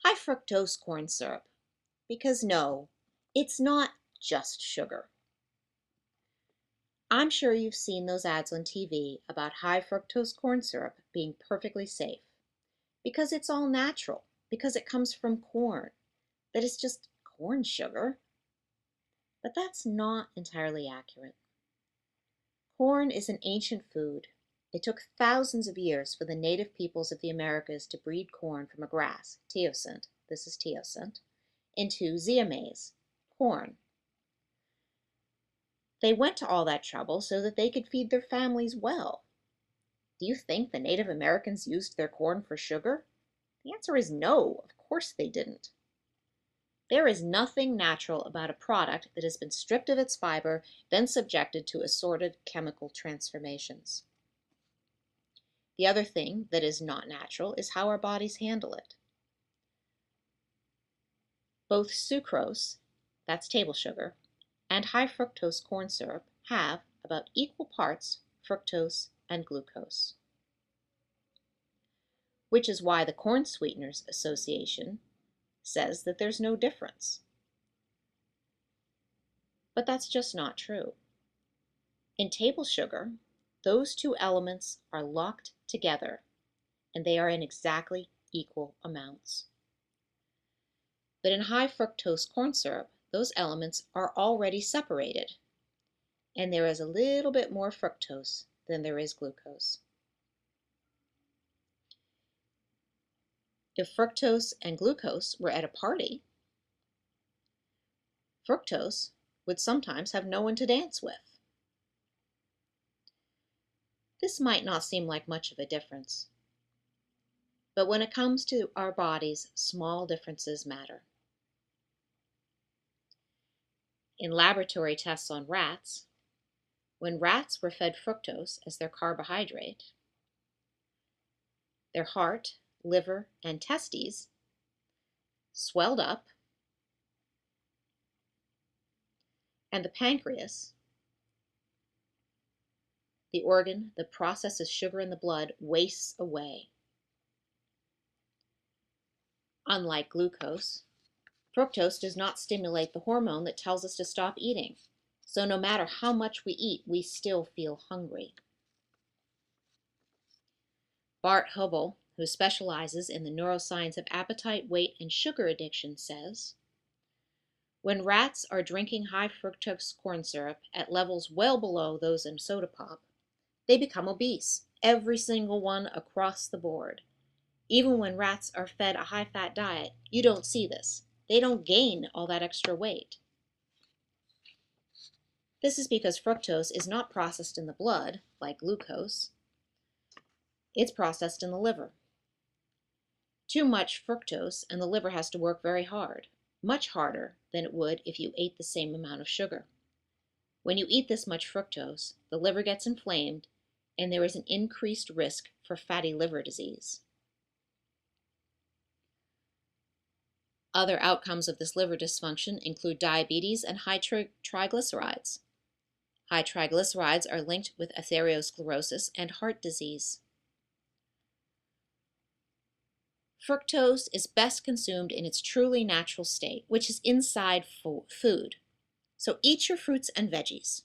High fructose corn syrup. Because no, it's not just sugar. I'm sure you've seen those ads on TV about high fructose corn syrup being perfectly safe. Because it's all natural, because it comes from corn, that it's just corn sugar. But that's not entirely accurate. Corn is an ancient food. It took thousands of years for the native peoples of the Americas to breed corn from a grass, teosint, this is teosint, into zea maize, corn. They went to all that trouble so that they could feed their families well. Do you think the Native Americans used their corn for sugar? The answer is no, of course they didn't. There is nothing natural about a product that has been stripped of its fiber, then subjected to assorted chemical transformations. The other thing that is not natural is how our bodies handle it. Both sucrose, that's table sugar, and high fructose corn syrup have about equal parts fructose and glucose, which is why the Corn Sweeteners Association says that there's no difference. But that's just not true. In table sugar, those two elements are locked together, and they are in exactly equal amounts. But in high fructose corn syrup, those elements are already separated, and there is a little bit more fructose than there is glucose. If fructose and glucose were at a party, fructose would sometimes have no one to dance with. This might not seem like much of a difference, but when it comes to our bodies, small differences matter. In laboratory tests on rats, when rats were fed fructose as their carbohydrate, their heart, liver, and testes swelled up, and the pancreas, the organ that processes sugar in the blood, wastes away. Unlike glucose, fructose does not stimulate the hormone that tells us to stop eating. So no matter how much we eat, we still feel hungry. Bart Hubbell, who specializes in the neuroscience of appetite, weight, and sugar addiction, says, when rats are drinking high fructose corn syrup at levels well below those in soda pop, they become obese, every single one across the board. Even when rats are fed a high-fat diet, you don't see this. They don't gain all that extra weight. This is because fructose is not processed in the blood, like glucose. It's processed in the liver. Too much fructose and the liver has to work very hard, much harder than it would if you ate the same amount of sugar. When you eat this much fructose, the liver gets inflamed and there is an increased risk for fatty liver disease. Other outcomes of this liver dysfunction include diabetes and high triglycerides. High triglycerides are linked with atherosclerosis and heart disease. Fructose is best consumed in its truly natural state, which is inside food. So eat your fruits and veggies.